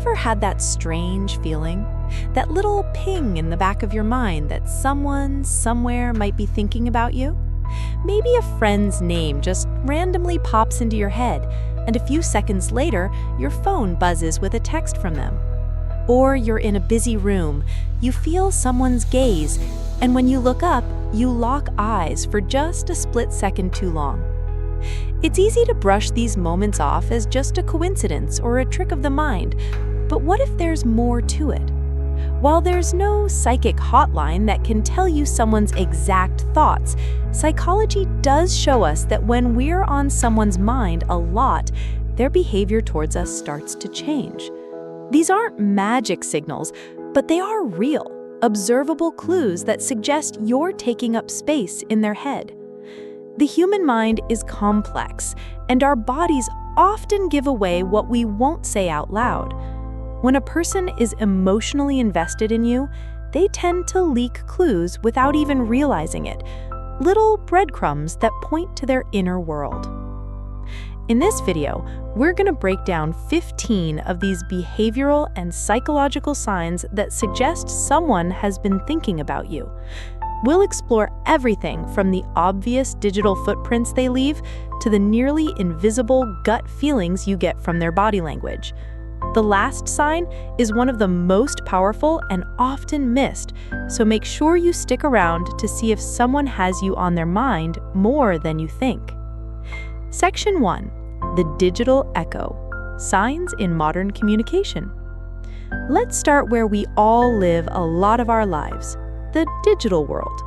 ever had that strange feeling? That little ping in the back of your mind that someone, somewhere might be thinking about you? Maybe a friend's name just randomly pops into your head, and a few seconds later, your phone buzzes with a text from them. Or you're in a busy room, you feel someone's gaze, and when you look up, you lock eyes for just a split second too long. It's easy to brush these moments off as just a coincidence or a trick of the mind, but what if there's more to it? While there's no psychic hotline that can tell you someone's exact thoughts, psychology does show us that when we're on someone's mind a lot, their behavior towards us starts to change. These aren't magic signals, but they are real, observable clues that suggest you're taking up space in their head. The human mind is complex, and our bodies often give away what we won't say out loud. When a person is emotionally invested in you, they tend to leak clues without even realizing it, little breadcrumbs that point to their inner world. In this video, we're going to break down 15 of these behavioral and psychological signs that suggest someone has been thinking about you. We'll explore everything from the obvious digital footprints they leave to the nearly invisible gut feelings you get from their body language. The last sign is one of the most powerful and often missed, so make sure you stick around to see if someone has you on their mind more than you think. Section 1. The digital echo. Signs in modern communication. Let's start where we all live a lot of our lives, the digital world.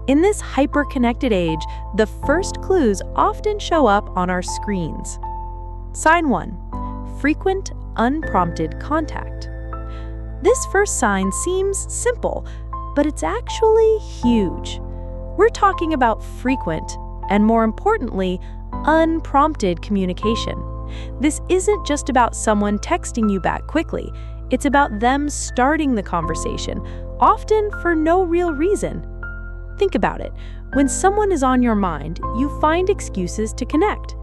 In this hyper-connected age, the first clues often show up on our screens. Sign 1. Frequent, unprompted contact. This first sign seems simple, but it's actually huge. We're talking about frequent, and more importantly, unprompted communication. This isn't just about someone texting you back quickly. It's about them starting the conversation, often for no real reason. Think about it. When someone is on your mind, you find excuses to connect.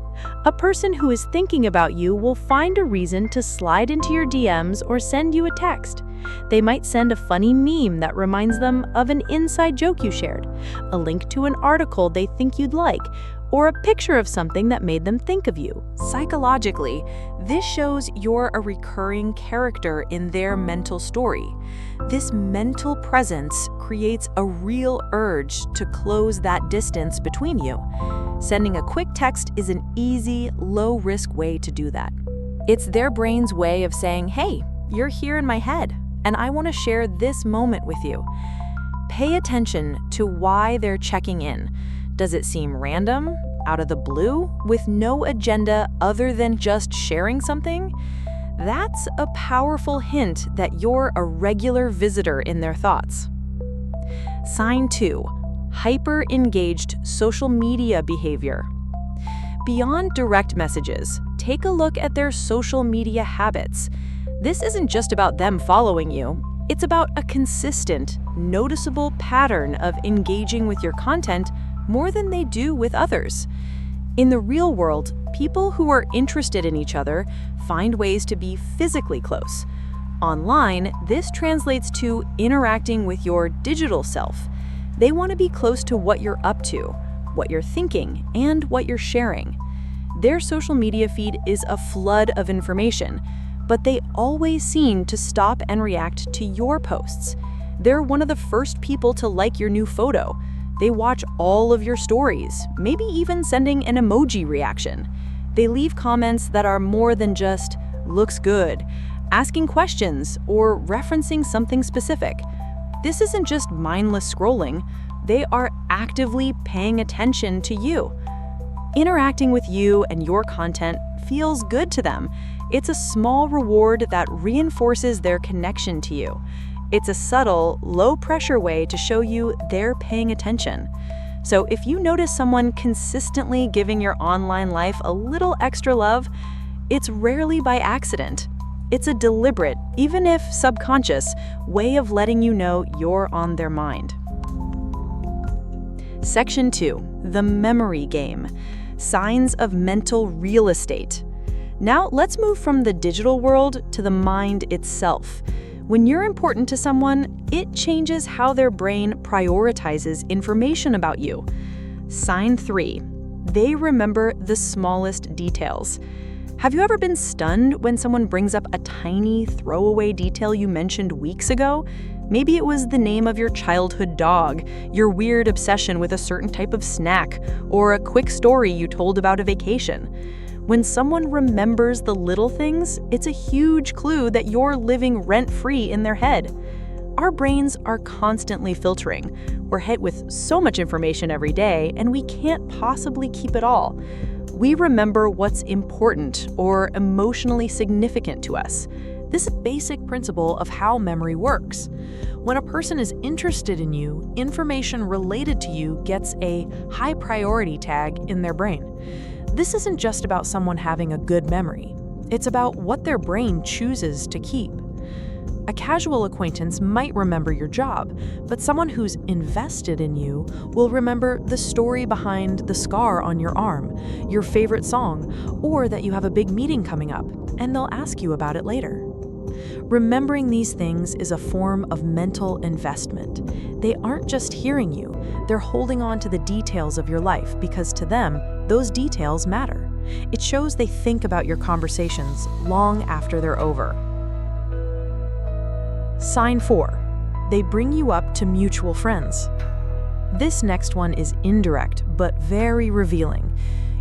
A person who is thinking about you will find a reason to slide into your DMs or send you a text. They might send a funny meme that reminds them of an inside joke you shared, a link to an article they think you'd like, or a picture of something that made them think of you. Psychologically, this shows you're a recurring character in their mental story. This mental presence creates a real urge to close that distance between you. Sending a quick text is an easy, low-risk way to do that. It's their brain's way of saying, hey, you're here in my head, and I want to share this moment with you. Pay attention to why they're checking in. Does it seem random, out of the blue, with no agenda other than just sharing something? That's a powerful hint that you're a regular visitor in their thoughts. Sign 2. Hyper-engaged social media behavior. Beyond direct messages, take a look at their social media habits. This isn't just about them following you. It's about a consistent, noticeable pattern of engaging with your content more than they do with others. In the real world, people who are interested in each other find ways to be physically close. Online, this translates to interacting with your digital self. They want to be close to what you're up to, what you're thinking, and what you're sharing. Their social media feed is a flood of information, but they always seem to stop and react to your posts. They're one of the first people to like your new photo. They watch all of your stories, maybe even sending an emoji reaction. They leave comments that are more than just, looks good, asking questions, or referencing something specific. This isn't just mindless scrolling. They are actively paying attention to you. Interacting with you and your content feels good to them. It's a small reward that reinforces their connection to you. It's a subtle, low-pressure way to show you they're paying attention. So if you notice someone consistently giving your online life a little extra love, it's rarely by accident. It's a deliberate, even if subconscious, way of letting you know you're on their mind. Section 2. The memory game. Signs of mental real estate. Now let's move from the digital world to the mind itself. When you're important to someone, it changes how their brain prioritizes information about you. Sign 3. They remember the smallest details. Have you ever been stunned when someone brings up a tiny throwaway detail you mentioned weeks ago? Maybe it was the name of your childhood dog, your weird obsession with a certain type of snack, or a quick story you told about a vacation. When someone remembers the little things, it's a huge clue that you're living rent-free in their head. Our brains are constantly filtering. We're hit with so much information every day, and we can't possibly keep it all. We remember what's important or emotionally significant to us. This is a basic principle of how memory works. When a person is interested in you, information related to you gets a high priority tag in their brain. This isn't just about someone having a good memory. It's about what their brain chooses to keep. A casual acquaintance might remember your job, but someone who's invested in you will remember the story behind the scar on your arm, your favorite song, or that you have a big meeting coming up, and they'll ask you about it later. Remembering these things is a form of mental investment. They aren't just hearing you, they're holding on to the details of your life because to them, those details matter. It shows they think about your conversations long after they're over. Sign 4. They bring you up to mutual friends. This next one is indirect, but very revealing.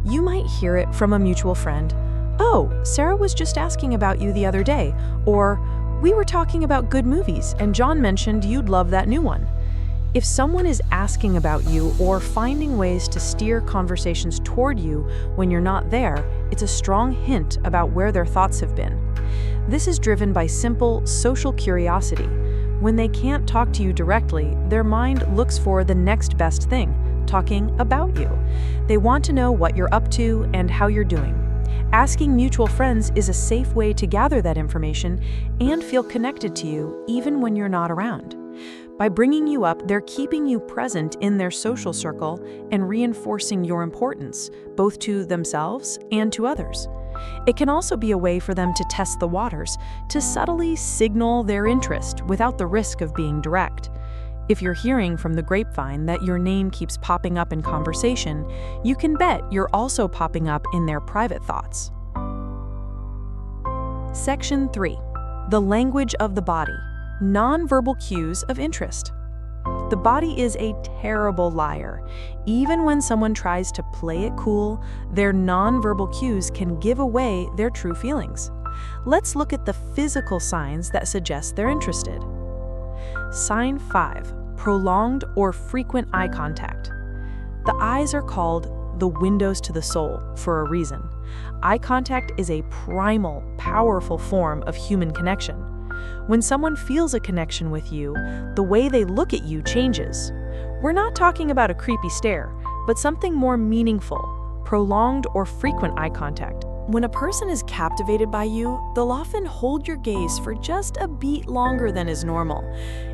You might hear it from a mutual friend. "Oh, Sarah was just asking about you the other day," or "We were talking about good movies, and John mentioned you'd love that new one." If someone is asking about you or finding ways to steer conversations toward you when you're not there, it's a strong hint about where their thoughts have been. This is driven by simple social curiosity. When they can't talk to you directly, their mind looks for the next best thing, talking about you. They want to know what you're up to and how you're doing. Asking mutual friends is a safe way to gather that information and feel connected to you even when you're not around. By bringing you up, they're keeping you present in their social circle and reinforcing your importance, both to themselves and to others. It can also be a way for them to test the waters, to subtly signal their interest without the risk of being direct. If you're hearing from the grapevine that your name keeps popping up in conversation, you can bet you're also popping up in their private thoughts. Section 3. The language of the body. Nonverbal cues of interest. The body is a terrible liar. Even when someone tries to play it cool, their nonverbal cues can give away their true feelings. Let's look at the physical signs that suggest they're interested. Sign 5. Prolonged or frequent eye contact. The eyes are called the windows to the soul for a reason. Eye contact is a primal, powerful form of human connection. When someone feels a connection with you, the way they look at you changes. We're not talking about a creepy stare, but something more meaningful, prolonged or frequent eye contact. When a person is captivated by you, they'll often hold your gaze for just a beat longer than is normal.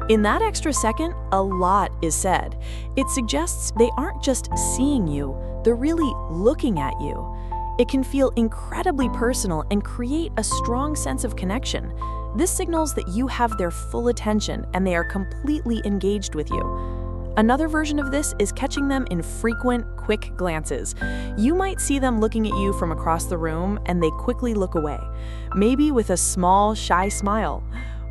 In that extra second, a lot is said. It suggests they aren't just seeing you, they're really looking at you. It can feel incredibly personal and create a strong sense of connection. This signals that you have their full attention and they are completely engaged with you. Another version of this is catching them in frequent, quick glances. You might see them looking at you from across the room and they quickly look away, maybe with a small, shy smile.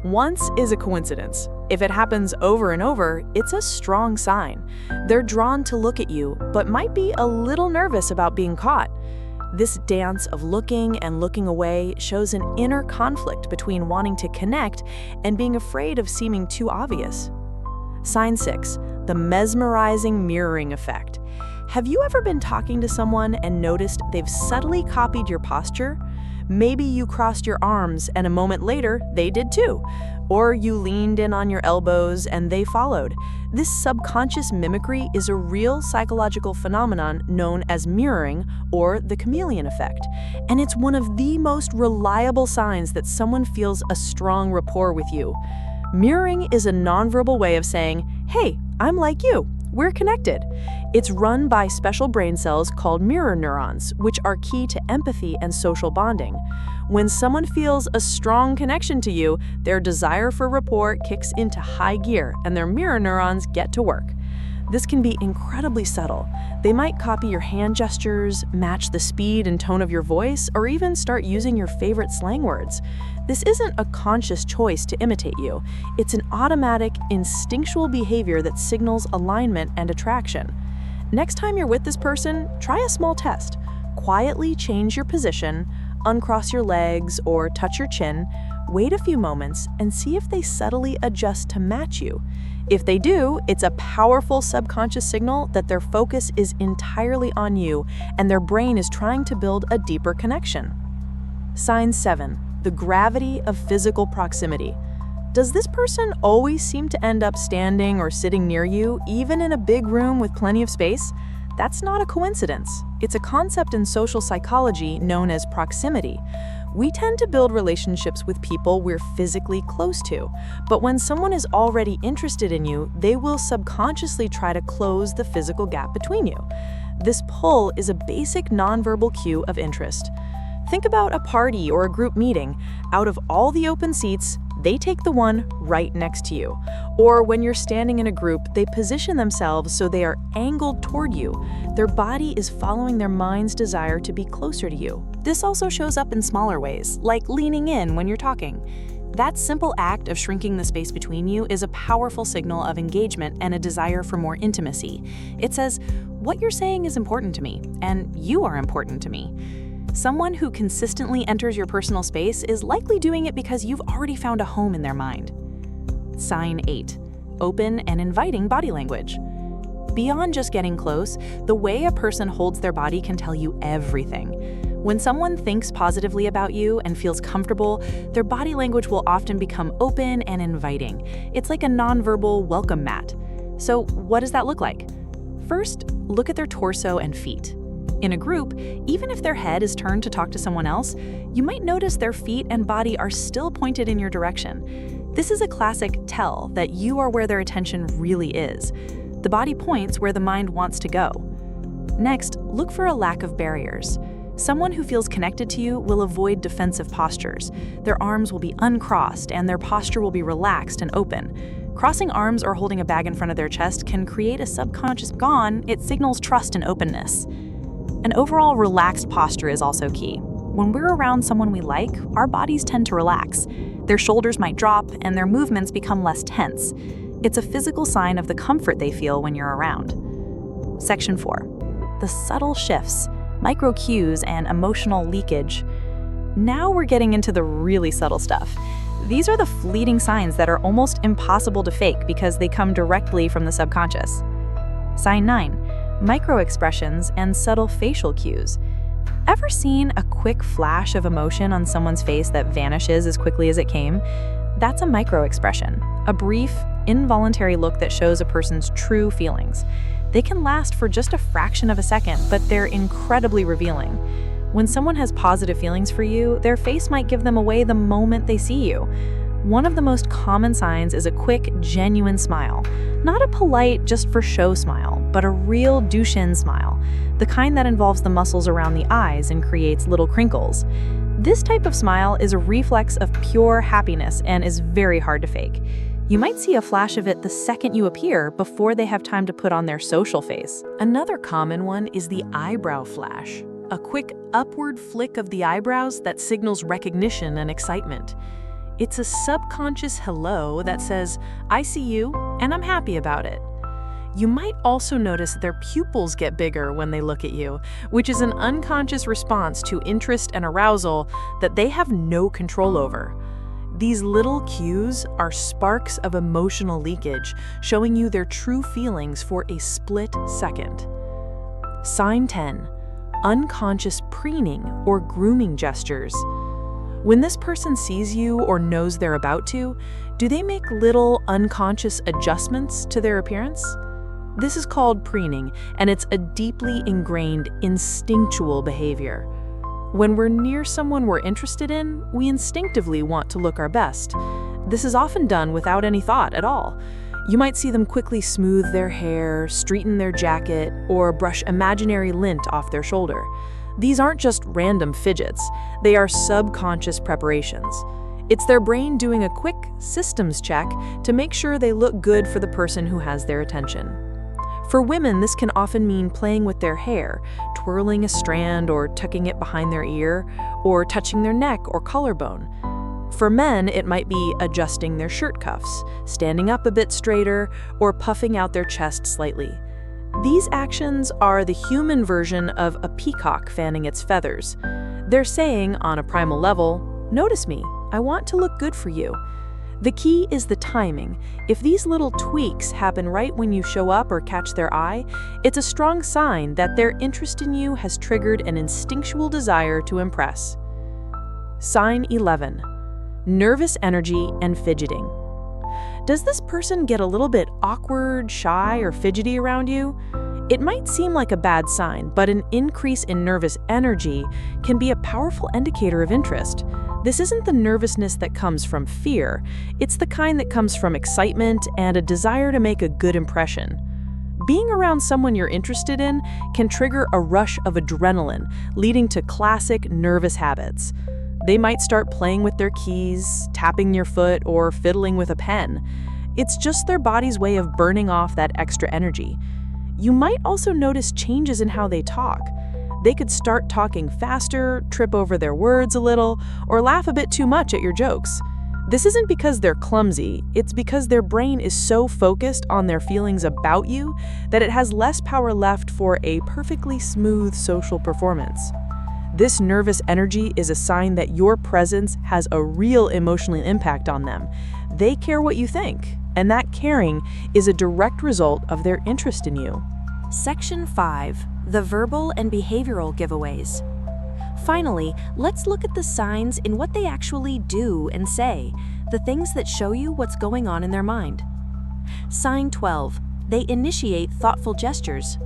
Once is a coincidence. If it happens over and over, it's a strong sign. They're drawn to look at you, but might be a little nervous about being caught. This dance of looking and looking away shows an inner conflict between wanting to connect and being afraid of seeming too obvious. Sign 6. The mesmerizing mirroring effect. Have you ever been talking to someone and noticed they've subtly copied your posture? Maybe you crossed your arms and a moment later, they did too. Or you leaned in on your elbows and they followed. This subconscious mimicry is a real psychological phenomenon known as mirroring or the chameleon effect. And it's one of the most reliable signs that someone feels a strong rapport with you. Mirroring is a nonverbal way of saying, "Hey, I'm like you. We're connected." It's run by special brain cells called mirror neurons, which are key to empathy and social bonding. When someone feels a strong connection to you, their desire for rapport kicks into high gear and their mirror neurons get to work. This can be incredibly subtle. They might copy your hand gestures, match the speed and tone of your voice, or even start using your favorite slang words. This isn't a conscious choice to imitate you. It's an automatic, instinctual behavior that signals alignment and attraction. Next time you're with this person, try a small test. Quietly change your position, uncross your legs, or touch your chin. Wait a few moments and see if they subtly adjust to match you. If they do, it's a powerful subconscious signal that their focus is entirely on you and their brain is trying to build a deeper connection. Sign 7. The gravity of physical proximity. Does this person always seem to end up standing or sitting near you, even in a big room with plenty of space? That's not a coincidence. It's a concept in social psychology known as proximity. We tend to build relationships with people we're physically close to, but when someone is already interested in you, they will subconsciously try to close the physical gap between you. This pull is a basic nonverbal cue of interest. Think about a party or a group meeting. Out of all the open seats, they take the one right next to you. Or when you're standing in a group, they position themselves so they are angled toward you. Their body is following their mind's desire to be closer to you. This also shows up in smaller ways, like leaning in when you're talking. That simple act of shrinking the space between you is a powerful signal of engagement and a desire for more intimacy. It says, what you're saying is important to me, and you are important to me. Someone who consistently enters your personal space is likely doing it because you've already found a home in their mind. Sign 8. Open and inviting body language. Beyond just getting close, the way a person holds their body can tell you everything. When someone thinks positively about you and feels comfortable, their body language will often become open and inviting. It's like a nonverbal welcome mat. So what does that look like? First, look at their torso and feet. In a group, even if their head is turned to talk to someone else, you might notice their feet and body are still pointed in your direction. This is a classic tell that you are where their attention really is. The body points where the mind wants to go. Next, look for a lack of barriers. Someone who feels connected to you will avoid defensive postures. Their arms will be uncrossed and their posture will be relaxed and open. Crossing arms or holding a bag in front of their chest can create a subconscious gone. It signals trust and openness. An overall relaxed posture is also key. When we're around someone we like, our bodies tend to relax. Their shoulders might drop and their movements become less tense. It's a physical sign of the comfort they feel when you're around. Section 4. The subtle shifts, micro cues, and emotional leakage. Now we're getting into the really subtle stuff. These are the fleeting signs that are almost impossible to fake because they come directly from the subconscious. Sign 9. Micro-expressions and subtle facial cues. Ever seen a quick flash of emotion on someone's face that vanishes as quickly as it came? That's a micro-expression, a brief, involuntary look that shows a person's true feelings. They can last for just a fraction of a second, but they're incredibly revealing. When someone has positive feelings for you, their face might give them away the moment they see you. One of the most common signs is a quick, genuine smile. Not a polite, just-for-show smile, but a real Duchenne smile, the kind that involves the muscles around the eyes and creates little crinkles. This type of smile is a reflex of pure happiness and is very hard to fake. You might see a flash of it the second you appear before they have time to put on their social face. Another common one is the eyebrow flash, a quick upward flick of the eyebrows that signals recognition and excitement. It's a subconscious hello that says, I see you, and I'm happy about it. You might also notice their pupils get bigger when they look at you, which is an unconscious response to interest and arousal that they have no control over. These little cues are sparks of emotional leakage, showing you their true feelings for a split second. Sign 10. Unconscious preening or grooming gestures. When this person sees you or knows they're about to, do they make little unconscious adjustments to their appearance? This is called preening, and it's a deeply ingrained, instinctual behavior. When we're near someone we're interested in, we instinctively want to look our best. This is often done without any thought at all. You might see them quickly smooth their hair, straighten their jacket, or brush imaginary lint off their shoulder. These aren't just random fidgets, they are subconscious preparations. It's their brain doing a quick systems check to make sure they look good for the person who has their attention. For women, this can often mean playing with their hair, twirling a strand or tucking it behind their ear, or touching their neck or collarbone. For men, it might be adjusting their shirt cuffs, standing up a bit straighter, or puffing out their chest slightly. These actions are the human version of a peacock fanning its feathers. They're saying, on a primal level, "Notice me, I want to look good for you." The key is the timing. If these little tweaks happen right when you show up or catch their eye, it's a strong sign that their interest in you has triggered an instinctual desire to impress. Sign 11. Nervous energy and fidgeting. Does this person get a little bit awkward, shy, or fidgety around you? It might seem like a bad sign, but an increase in nervous energy can be a powerful indicator of interest. This isn't the nervousness that comes from fear, it's the kind that comes from excitement and a desire to make a good impression. Being around someone you're interested in can trigger a rush of adrenaline, leading to classic nervous habits. They might start playing with their keys, tapping your foot, or fiddling with a pen. It's just their body's way of burning off that extra energy. You might also notice changes in how they talk. They could start talking faster, trip over their words a little, or laugh a bit too much at your jokes. This isn't because they're clumsy, it's because their brain is so focused on their feelings about you that it has less power left for a perfectly smooth social performance. This nervous energy is a sign that your presence has a real emotional impact on them. They care what you think, and that caring is a direct result of their interest in you. Section 5. The verbal and behavioral giveaways. Finally, let's look at the signs in what they actually do and say, the things that show you what's going on in their mind. Sign 12. They initiate thoughtful gestures.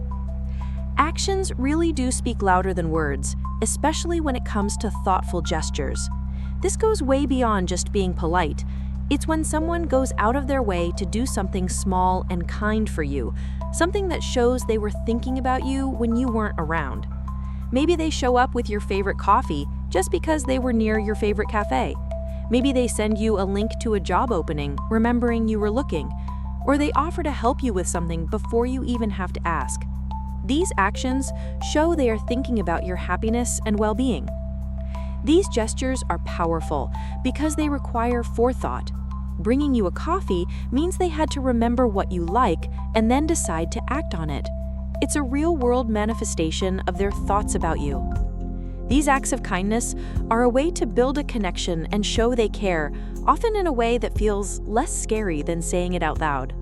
Actions really do speak louder than words, especially when it comes to thoughtful gestures. This goes way beyond just being polite. It's when someone goes out of their way to do something small and kind for you, something that shows they were thinking about you when you weren't around. Maybe they show up with your favorite coffee just because they were near your favorite cafe. Maybe they send you a link to a job opening, remembering you were looking, or they offer to help you with something before you even have to ask. These actions show they are thinking about your happiness and well-being. These gestures are powerful because they require forethought. Bringing you a coffee means they had to remember what you like and then decide to act on it. It's a real-world manifestation of their thoughts about you. These acts of kindness are a way to build a connection and show they care, often in a way that feels less scary than saying it out loud.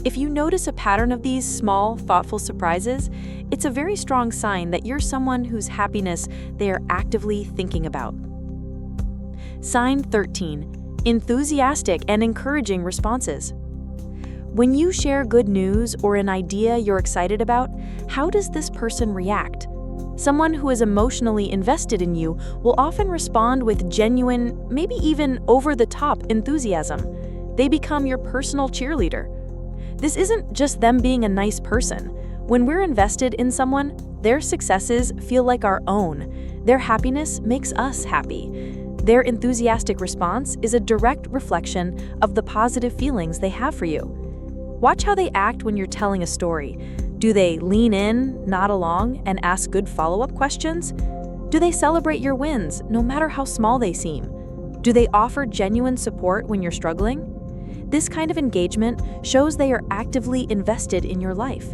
If you notice a pattern of these small, thoughtful surprises, it's a very strong sign that you're someone whose happiness they are actively thinking about. Sign 13. Enthusiastic and encouraging responses. When you share good news or an idea you're excited about, how does this person react? Someone who is emotionally invested in you will often respond with genuine, maybe even over-the-top enthusiasm. They become your personal cheerleader. This isn't just them being a nice person. When we're invested in someone, their successes feel like our own. Their happiness makes us happy. Their enthusiastic response is a direct reflection of the positive feelings they have for you. Watch how they act when you're telling a story. Do they lean in, nod along, and ask good follow-up questions? Do they celebrate your wins, no matter how small they seem? Do they offer genuine support when you're struggling? This kind of engagement shows they are actively invested in your life.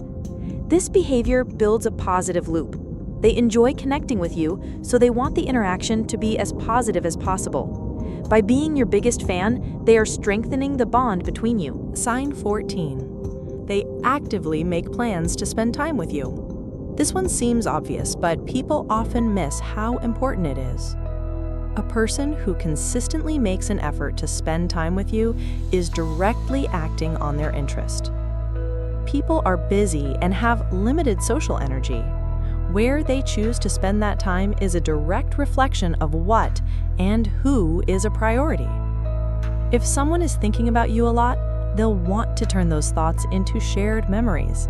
This behavior builds a positive loop. They enjoy connecting with you, so they want the interaction to be as positive as possible. By being your biggest fan, they are strengthening the bond between you. Sign 14. They actively make plans to spend time with you. This one seems obvious, but people often miss how important it is. A person who consistently makes an effort to spend time with you is directly acting on their interest. People are busy and have limited social energy. Where they choose to spend that time is a direct reflection of what and who is a priority. If someone is thinking about you a lot, they'll want to turn those thoughts into shared memories.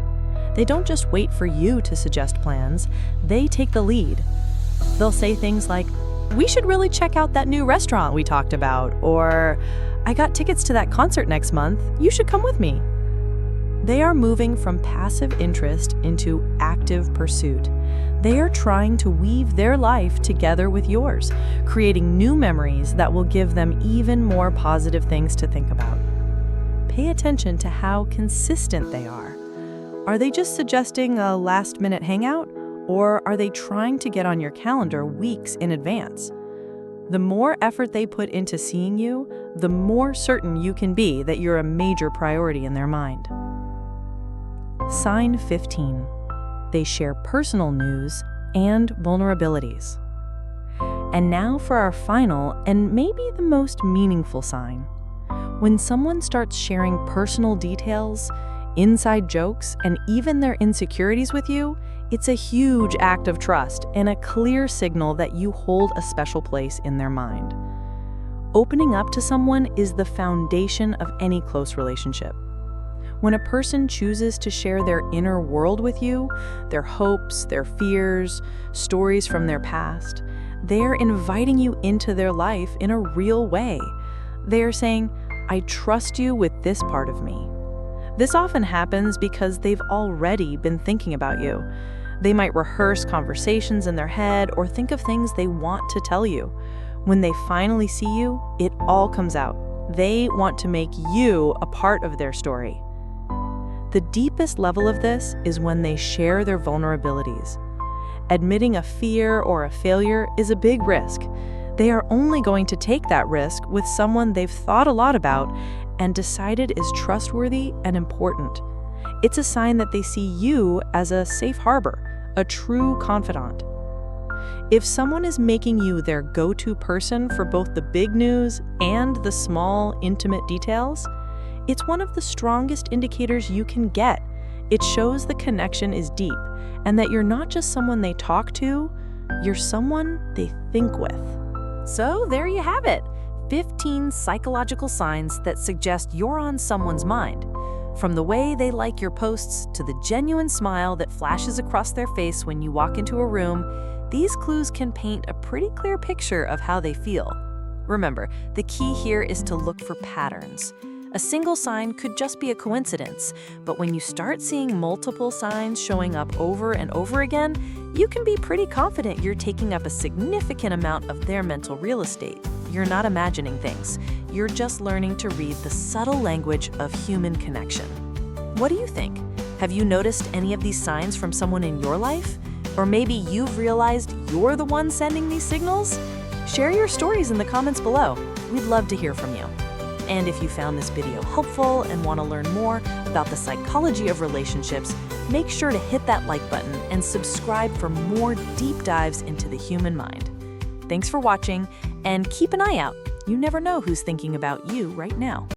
They don't just wait for you to suggest plans, they take the lead. They'll say things like, "We should really check out that new restaurant we talked about," or "I got tickets to that concert next month, you should come with me." They are moving from passive interest into active pursuit. They are trying to weave their life together with yours, creating new memories that will give them even more positive things to think about. Pay attention to how consistent they are. Are they just suggesting a last-minute hangout, or are they trying to get on your calendar weeks in advance? The more effort they put into seeing you, the more certain you can be that you're a major priority in their mind. Sign 15. They share personal news and vulnerabilities. And now for our final and maybe the most meaningful sign. When someone starts sharing personal details, inside jokes, and even their insecurities with you, it's a huge act of trust and a clear signal that you hold a special place in their mind. Opening up to someone is the foundation of any close relationship. When a person chooses to share their inner world with you, their hopes, their fears, stories from their past, they're inviting you into their life in a real way. They're saying, "I trust you with this part of me." This often happens because they've already been thinking about you. They might rehearse conversations in their head or think of things they want to tell you. When they finally see you, it all comes out. They want to make you a part of their story. The deepest level of this is when they share their vulnerabilities. Admitting a fear or a failure is a big risk. They are only going to take that risk with someone they've thought a lot about and decided is trustworthy and important. It's a sign that they see you as a safe harbor, a true confidant. If someone is making you their go-to person for both the big news and the small, intimate details, it's one of the strongest indicators you can get. It shows the connection is deep and that you're not just someone they talk to, you're someone they think with. So there you have it, 15 psychological signs that suggest you're on someone's mind. From the way they like your posts to the genuine smile that flashes across their face when you walk into a room, these clues can paint a pretty clear picture of how they feel. Remember, the key here is to look for patterns. A single sign could just be a coincidence, but when you start seeing multiple signs showing up over and over again, you can be pretty confident you're taking up a significant amount of their mental real estate. You're not imagining things. You're just learning to read the subtle language of human connection. What do you think? Have you noticed any of these signs from someone in your life? Or maybe you've realized you're the one sending these signals? Share your stories in the comments below. We'd love to hear from you. And if you found this video helpful and want to learn more about the psychology of relationships, make sure to hit that like button and subscribe for more deep dives into the human mind. Thanks for watching, and keep an eye out. You never know who's thinking about you right now.